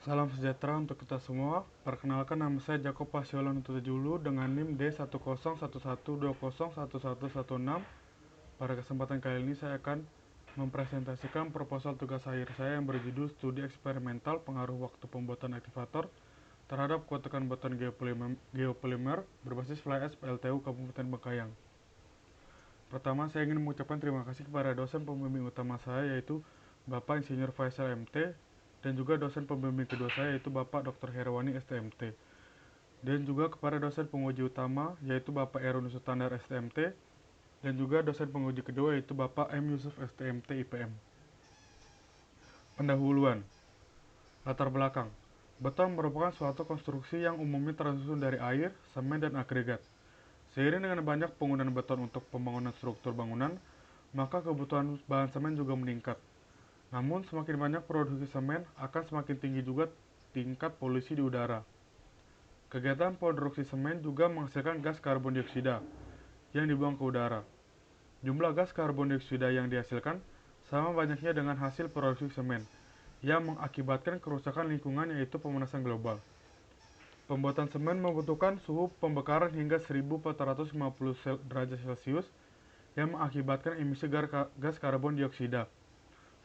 Salam sejahtera untuk kita semua. Perkenalkan, nama saya Jakob Pasiolan Tutujulu dengan NIM D101120111116. Pada kesempatan kali ini saya akan mempresentasikan proposal tugas akhir saya yang berjudul Studi Eksperimental Pengaruh Waktu Pembuatan Aktivator terhadap kuat tekan beton geopolimer berbasis fly ash PLTU Kabupaten Bengkayang. Pertama, saya ingin mengucapkan terima kasih kepada dosen pembimbing utama saya, yaitu Bapak Insinyur Faisal MT, dan juga dosen pembimbing kedua saya, yaitu Bapak Dr. Herwani STMT, dan juga kepada dosen penguji utama, yaitu Bapak Erun Sutandar STMT, dan juga dosen penguji kedua, yaitu Bapak M. Yusuf STMT IPM. Pendahuluan. Latar belakang. Beton merupakan suatu konstruksi yang umumnya tersusun dari air, semen, dan agregat. Seiring dengan banyak penggunaan beton untuk pembangunan struktur bangunan, maka kebutuhan bahan semen juga meningkat. Namun, semakin banyak produksi semen, akan semakin tinggi juga tingkat polusi di udara. Kegiatan produksi semen juga menghasilkan gas karbon dioksida yang dibuang ke udara. Jumlah gas karbon dioksida yang dihasilkan sama banyaknya dengan hasil produksi semen, yang mengakibatkan kerusakan lingkungan, yaitu pemanasan global. Pembuatan semen membutuhkan suhu pembakaran hingga 1450 derajat Celcius yang mengakibatkan emisi gas karbon dioksida,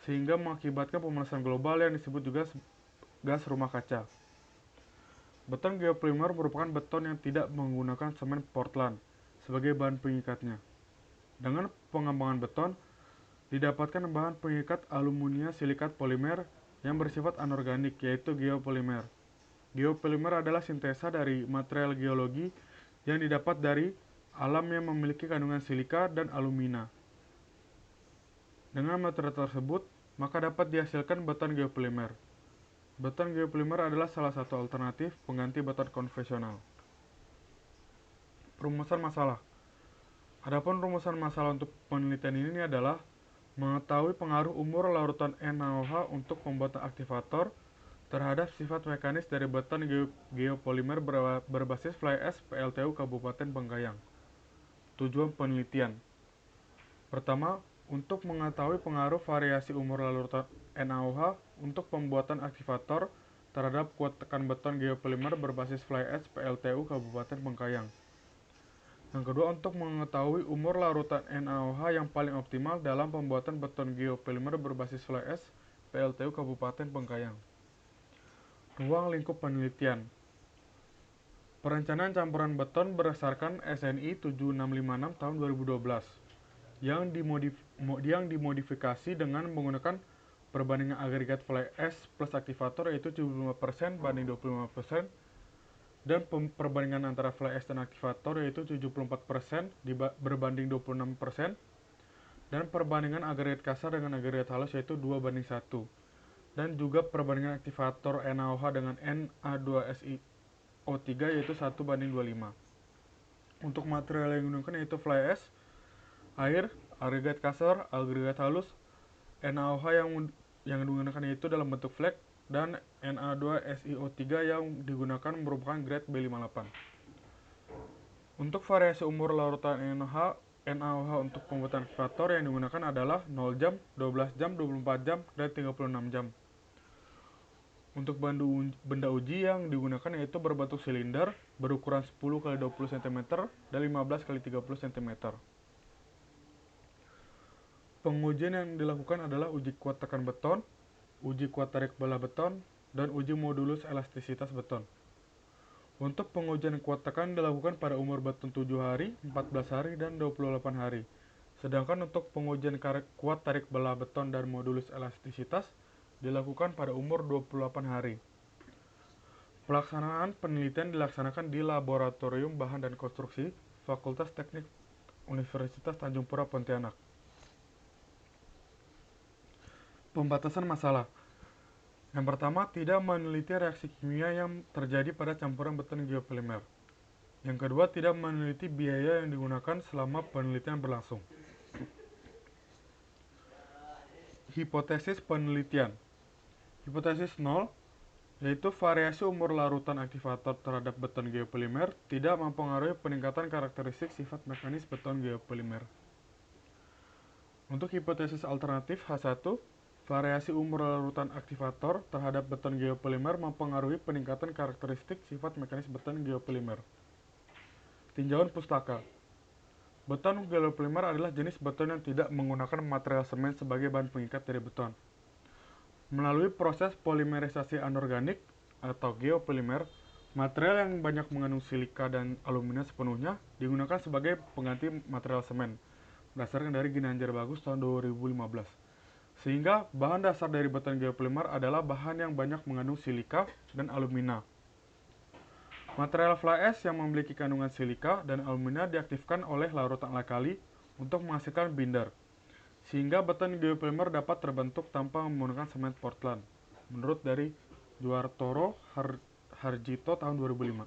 sehingga mengakibatkan pemanasan global yang disebut juga gas rumah kaca. Beton geopolimer merupakan beton yang tidak menggunakan semen Portland sebagai bahan pengikatnya. Dengan pengembangan beton, didapatkan bahan pengikat aluminium silikat polimer yang bersifat anorganik, yaitu geopolimer. Geopolimer adalah sintesa dari material geologi yang didapat dari alam yang memiliki kandungan silika dan alumina. Dengan material tersebut, maka dapat dihasilkan beton geopolimer. Beton geopolimer adalah salah satu alternatif pengganti beton konvensional. Rumusan masalah. Adapun rumusan masalah untuk penelitian ini adalah mengetahui pengaruh umur larutan NaOH untuk pembuatan aktivator terhadap sifat mekanis dari beton geopolimer berbasis fly ash PLTU Kabupaten Bengkayang. Tujuan penelitian. Pertama, untuk mengetahui pengaruh variasi umur larutan NaOH untuk pembuatan aktivator terhadap kuat tekan beton geopolimer berbasis fly ash PLTU Kabupaten Bengkayang. Yang kedua, untuk mengetahui umur larutan NaOH yang paling optimal dalam pembuatan beton geopolimer berbasis fly ash PLTU Kabupaten Bengkayang. Ruang lingkup penelitian. Perencanaan campuran beton berdasarkan SNI 7656 tahun 2012 yang dimodifikasi dengan menggunakan perbandingan agregat fly ash plus aktivator, yaitu 75% banding 25%, dan perbandingan antara fly ash dan aktivator, yaitu 74% berbanding 26%, dan perbandingan agregat kasar dengan agregat halus, yaitu 2:1, dan juga perbandingan aktivator NaOH dengan Na2SiO3, yaitu 1:25. Untuk material yang digunakan yaitu fly ash, air, agregat kasar, agregat halus, NaOH yang digunakan yaitu dalam bentuk flake, dan Na2SiO3 yang digunakan merupakan grade B58. Untuk variasi umur larutan NaOH untuk pembuatan aktivator yang digunakan adalah 0 jam, 12 jam, 24 jam, dan 36 jam. Untuk benda uji yang digunakan yaitu berbentuk silinder berukuran 10 x 20 cm dan 15 x 30 cm. Pengujian yang dilakukan adalah uji kuat tekan beton, uji kuat tarik belah beton, dan uji modulus elastisitas beton. Untuk pengujian kuat tekan dilakukan pada umur beton 7 hari, 14 hari, dan 28 hari. Sedangkan untuk pengujian kuat tarik belah beton dan modulus elastisitas dilakukan pada umur 28 hari. Pelaksanaan penelitian dilaksanakan di Laboratorium Bahan dan Konstruksi, Fakultas Teknik Universitas Tanjung Pura Pontianak. Pembatasan masalah. Yang pertama, tidak meneliti reaksi kimia yang terjadi pada campuran beton geopolimer. Yang kedua, tidak meneliti biaya yang digunakan selama penelitian berlangsung. Hipotesis penelitian. Hipotesis 0, yaitu variasi umur larutan aktivator terhadap beton geopolimer tidak mempengaruhi peningkatan karakteristik sifat mekanis beton geopolimer. Untuk hipotesis alternatif H1, Variasi umur larutan aktivator terhadap beton geopolimer mempengaruhi peningkatan karakteristik sifat mekanis beton geopolimer. Tinjauan pustaka. Beton geopolimer adalah jenis beton yang tidak menggunakan material semen sebagai bahan pengikat dari beton. Melalui proses polimerisasi anorganik atau geopolimer, material yang banyak mengandung silika dan alumina sepenuhnya digunakan sebagai pengganti material semen, berdasarkan dari Ginanjar Bagus tahun 2015. Sehingga bahan dasar dari beton geopolimer adalah bahan yang banyak mengandung silika dan alumina. Material fly ash yang memiliki kandungan silika dan alumina diaktifkan oleh larutan alkali untuk menghasilkan binder, sehingga beton geopolimer dapat terbentuk tanpa menggunakan semen Portland, menurut dari Juartoro Harjito tahun 2005.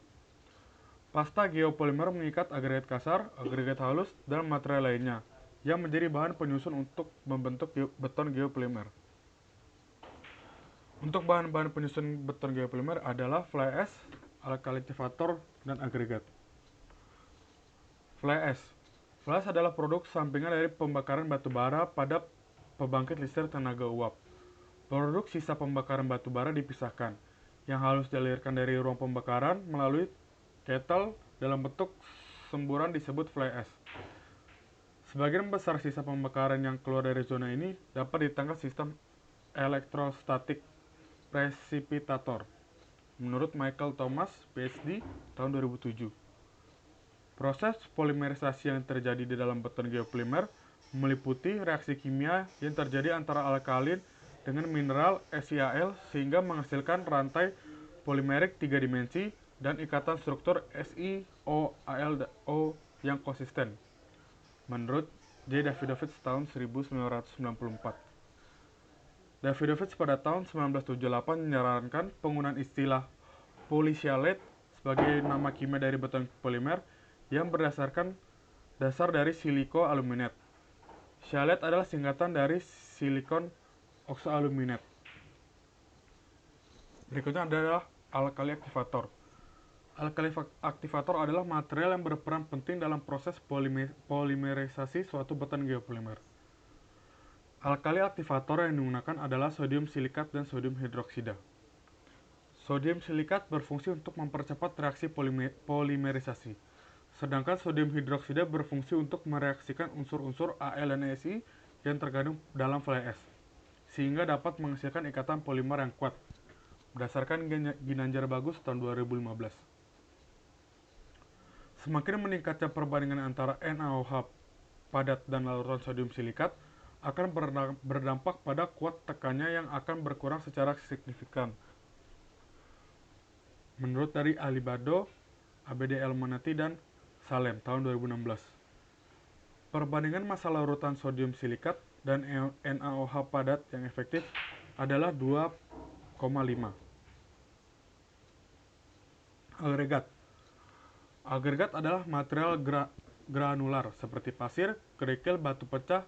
Pasta geopolimer mengikat agregat kasar, agregat halus, dan material lainnya, yang menjadi bahan penyusun untuk membentuk beton geopolimer. Untuk bahan-bahan penyusun beton geopolimer adalah fly ash, alkali aktivator, dan agregat. Fly ash. Fly ash adalah produk sampingan dari pembakaran batu bara pada pembangkit listrik tenaga uap. Produk sisa pembakaran batu bara dipisahkan, yang harus dialirkan dari ruang pembakaran melalui kettle dalam bentuk semburan disebut fly ash. Sebagian besar sisa pembakaran yang keluar dari zona ini dapat ditangkap sistem elektrostatik precipitator, menurut Michael Thomas, PhD, tahun 2007. Proses polimerisasi yang terjadi di dalam beton geopolimer meliputi reaksi kimia yang terjadi antara alkalin dengan mineral SiAl sehingga menghasilkan rantai polimerik 3 dimensi dan ikatan struktur SiO-Al-O yang konsisten, menurut J. Davidovits tahun 1994. Davidovits pada tahun 1978 menyarankan penggunaan istilah polysialate sebagai nama kimia dari beton polimer yang berdasarkan dasar dari siliko-aluminate. Sialate adalah singkatan dari silikon oxoaluminate. Berikutnya adalah alkali aktivator. Alkali aktivator adalah material yang berperan penting dalam proses polimerisasi suatu beton geopolimer. Alkali aktivator yang digunakan adalah sodium silikat dan sodium hidroksida. Sodium silikat berfungsi untuk mempercepat reaksi polimerisasi, sedangkan sodium hidroksida berfungsi untuk mereaksikan unsur-unsur Al dan Si yang terkandung dalam fly ash, sehingga dapat menghasilkan ikatan polimer yang kuat, berdasarkan Ginanjar Bagus tahun 2015. Semakin meningkatnya perbandingan antara NaOH padat dan larutan sodium silikat akan berdampak pada kuat tekannya yang akan berkurang secara signifikan. Menurut dari Alibado, ABD Elmanati, dan Salem tahun 2016. Perbandingan massa larutan sodium silikat dan NaOH padat yang efektif adalah 2,5. Agregat. Agregat adalah material granular seperti pasir, kerikil, batu pecah,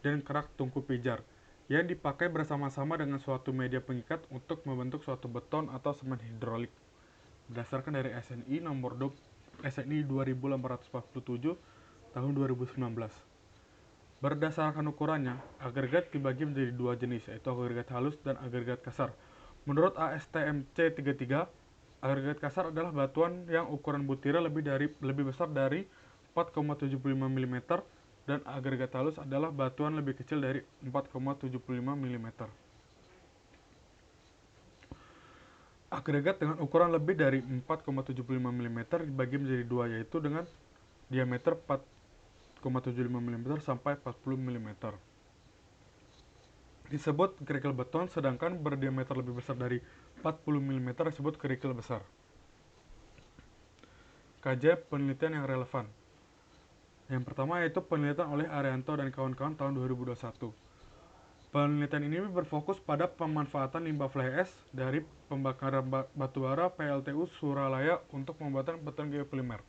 dan kerak tungku pijar yang dipakai bersama-sama dengan suatu media pengikat untuk membentuk suatu beton atau semen hidrolik, berdasarkan dari SNI nomor SNI 2847 tahun 2019. Berdasarkan ukurannya, agregat dibagi menjadi dua jenis, yaitu agregat halus dan agregat kasar. Menurut ASTM C33, agregat kasar adalah batuan yang ukuran butirnya lebih besar dari 4,75 mm dan agregat halus adalah batuan lebih kecil dari 4,75 mm. Agregat dengan ukuran lebih dari 4,75 mm dibagi menjadi dua, yaitu dengan diameter 4,75 mm sampai 40 mm. Disebut kerikil beton, sedangkan berdiameter lebih besar dari 40 mm disebut kerikil besar. Kajian penelitian yang relevan. Yang pertama yaitu penelitian oleh Arianto dan kawan-kawan tahun 2021. Penelitian ini berfokus pada pemanfaatan limbah fly ash dari pembakaran batubara PLTU Suralaya untuk pembuatan beton geopolimer.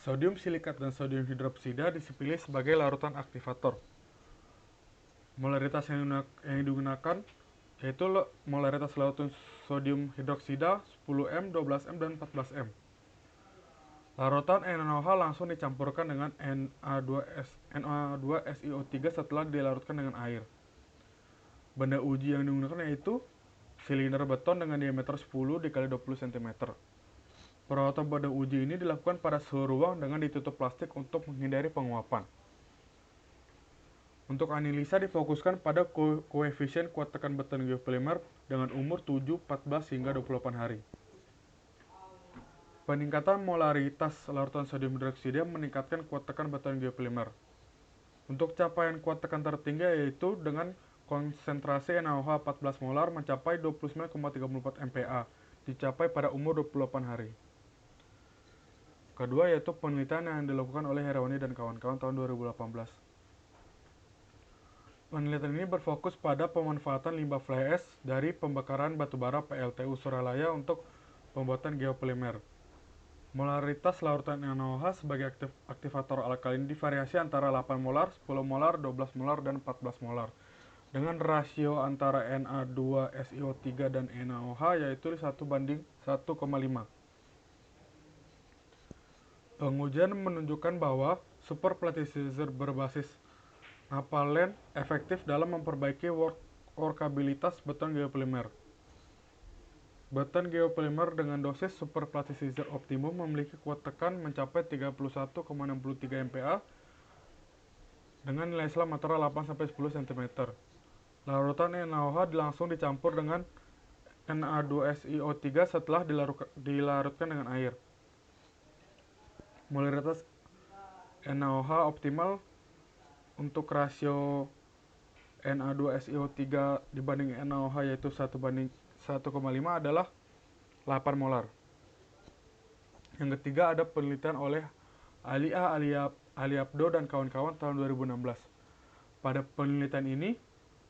Sodium silikat dan sodium hidroksida dipilih sebagai larutan aktivator. Molaritas yang digunakan yaitu molaritas larutan sodium hidroksida 10M, 12M, dan 14M. Larutan NaOH langsung dicampurkan dengan Na2SiO3 setelah dilarutkan dengan air. Benda uji yang digunakan yaitu silinder beton dengan diameter 10 x 20 cm. Perawatan benda uji ini dilakukan pada suhu ruang dengan ditutup plastik untuk menghindari penguapan. Untuk analisa difokuskan pada koefisien kuat tekan beton geopolimer dengan umur 7, 14, hingga 28 hari. Peningkatan molaritas larutan sodium hidroksida meningkatkan kuat tekan beton geopolimer. Untuk capaian kuat tekan tertinggi yaitu dengan konsentrasi NaOH 14 molar mencapai 29,34 MPa, dicapai pada umur 28 hari. Kedua yaitu penelitian yang dilakukan oleh Herawani dan kawan-kawan tahun 2018. Penelitian ini berfokus pada pemanfaatan limbah fly ash dari pembakaran batubara PLTU Suralaya untuk pembuatan geopolimer. Molaritas larutan NaOH sebagai aktivator alkali divariasi antara 8 molar, 10 molar, 12 molar, dan 14 molar. Dengan rasio antara Na2SiO3 dan NaOH yaitu 1:1,5. Pengujian menunjukkan bahwa super plasticizer berbasis naphthalene efektif dalam memperbaiki workabilitas beton geopolimer. Beton geopolimer dengan dosis super plasticizer optimum memiliki kuat tekan mencapai 31,63 MPa dengan nilai selam antara 8-10 cm. Larutan NaOH langsung dicampur dengan Na2SiO3 setelah dilarutkan dengan air. Molaritas NaOH optimal untuk rasio Na2SiO3 dibanding NaOH yaitu 1:1,5 adalah 8 molar. Yang ketiga ada penelitian oleh Aliabdo dan kawan-kawan tahun 2016. Pada penelitian ini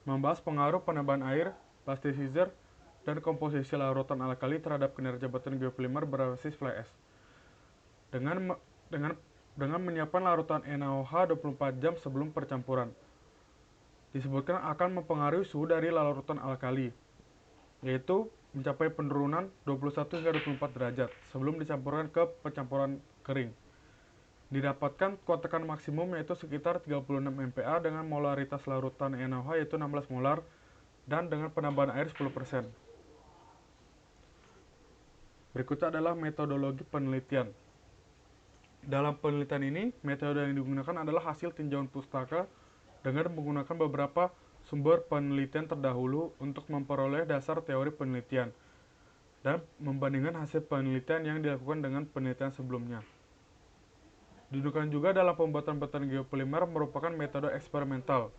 membahas pengaruh penambahan air, plasticizer, dan komposisi larutan alkali terhadap kinerja beton geopolimer berbasis fly ash. Dengan menyiapkan larutan NaOH 24 jam sebelum percampuran. Disebutkan akan mempengaruhi suhu dari larutan alkali, yaitu mencapai penurunan 21 hingga 24 derajat sebelum dicampurkan ke pencampuran kering. Didapatkan kuat tekan maksimum yaitu sekitar 36 MPa dengan molaritas larutan NaOH yaitu 16 molar dan dengan penambahan air 10%. Berikutnya adalah metodologi penelitian. Dalam penelitian ini, metode yang digunakan adalah hasil tinjauan pustaka dengan menggunakan beberapa sumber penelitian terdahulu untuk memperoleh dasar teori penelitian dan membandingkan hasil penelitian yang dilakukan dengan penelitian sebelumnya. Digunakan juga dalam pembuatan beton geopolimer merupakan metode eksperimental.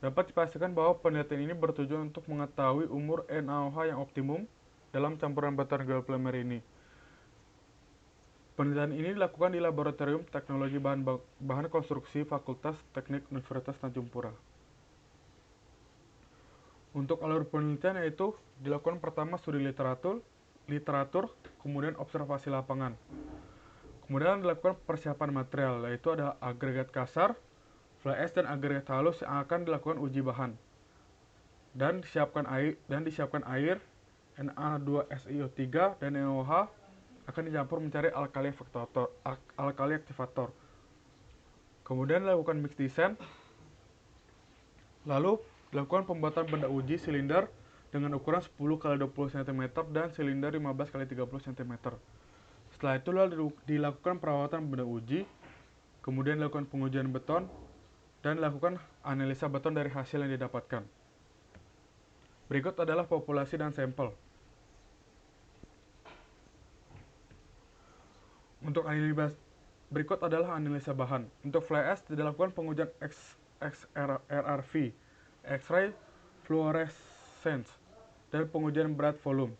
Dapat dipastikan bahwa penelitian ini bertujuan untuk mengetahui umur NaOH yang optimum dalam campuran beton geopolimer ini. Penelitian ini dilakukan di Laboratorium Teknologi Bahan Konstruksi Fakultas Teknik Universitas Tanjung Pura. Untuk alur penelitian yaitu dilakukan pertama studi literatur, kemudian observasi lapangan. Kemudian dilakukan persiapan material, yaitu ada agregat kasar, fly ash, dan agregat halus yang akan dilakukan uji bahan. Dan disiapkan air, Na2SiO3 dan NaOH akan dicampur mencari alkali aktivator. Kemudian dilakukan mix design, lalu dilakukan pembuatan benda uji silinder dengan ukuran 10 x 20 cm dan silinder 15 x 30 cm. Setelah itu lalu dilakukan perawatan benda uji, kemudian dilakukan pengujian beton, dan dilakukan analisa beton dari hasil yang didapatkan. Berikut adalah populasi dan sampel. Untuk berikut adalah analisa bahan. Untuk fly ash dilakukan pengujian XRV, X-ray fluorescence, dan pengujian berat volume.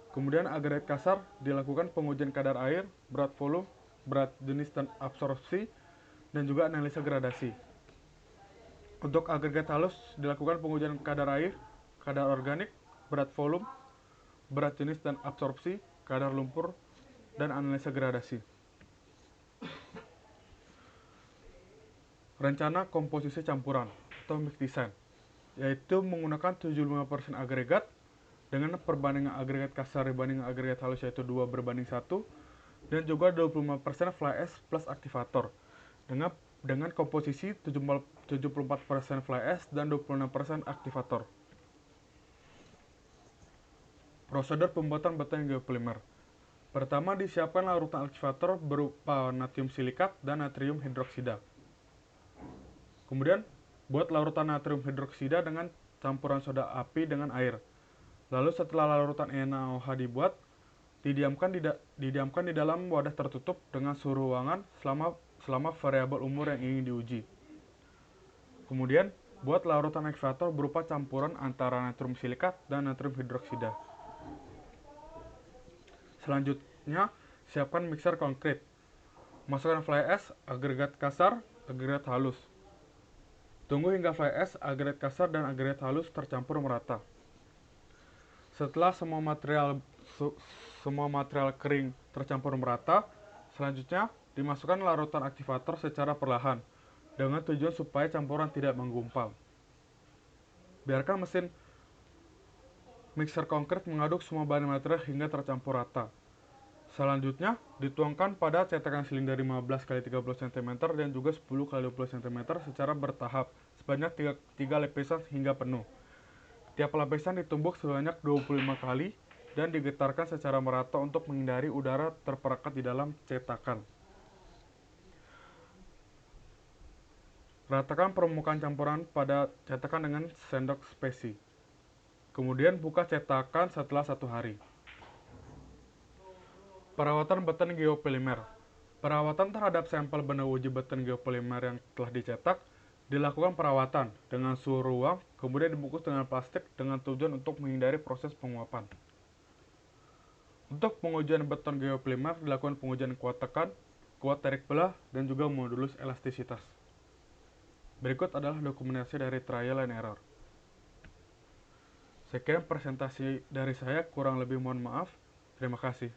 Kemudian agregat kasar dilakukan pengujian kadar air, berat volume, berat jenis dan absorpsi, dan juga analisa gradasi. Untuk agregat halus dilakukan pengujian kadar air, kadar organik, berat volume, berat jenis dan absorpsi, kadar lumpur, dan analisa gradasi. Rencana komposisi campuran atau mix design, yaitu menggunakan 75% agregat dengan perbandingan agregat kasar dibanding agregat halus yaitu 2:1, dan juga 25% fly ash plus aktivator dengan dengan komposisi 74% fly ash dan 26% aktivator. Prosedur pembuatan beton geopolimer. Pertama, disiapkan larutan aktivator berupa natrium silikat dan natrium hidroksida. Kemudian, buat larutan natrium hidroksida dengan campuran soda api dengan air. Lalu setelah larutan NaOH dibuat, didiamkan di dalam wadah tertutup dengan suhu ruangan selama variabel umur yang ingin diuji. Kemudian, buat larutan aktivator berupa campuran antara natrium silikat dan natrium hidroksida. Selanjutnya, siapkan mixer konkrit. Masukkan fly ash, agregat kasar, agregat halus. Tunggu hingga fly ash, agregat kasar, dan agregat halus tercampur merata. Setelah semua material kering tercampur merata, selanjutnya dimasukkan larutan aktivator secara perlahan, dengan tujuan supaya campuran tidak menggumpal. Biarkan mesin mixer konkrit mengaduk semua bahan material hingga tercampur rata. Selanjutnya, dituangkan pada cetakan silinder 15x30 cm dan juga 10x20 cm secara bertahap sebanyak 3 lapisan hingga penuh. Tiap lapisan ditumbuk sebanyak 25 kali dan digetarkan secara merata untuk menghindari udara terperangkap di dalam cetakan. Ratakan permukaan campuran pada cetakan dengan sendok spesi. Kemudian buka cetakan setelah 1 hari. Perawatan beton geopolimer. Perawatan terhadap sampel benda uji beton geopolimer yang telah dicetak dilakukan perawatan dengan suhu ruang, kemudian dibungkus dengan plastik dengan tujuan untuk menghindari proses penguapan. Untuk pengujian beton geopolimer dilakukan pengujian kuat tekan, kuat tarik belah, dan juga modulus elastisitas. Berikut adalah dokumentasi dari trial and error. Sekian presentasi dari saya, kurang lebih mohon maaf. Terima kasih.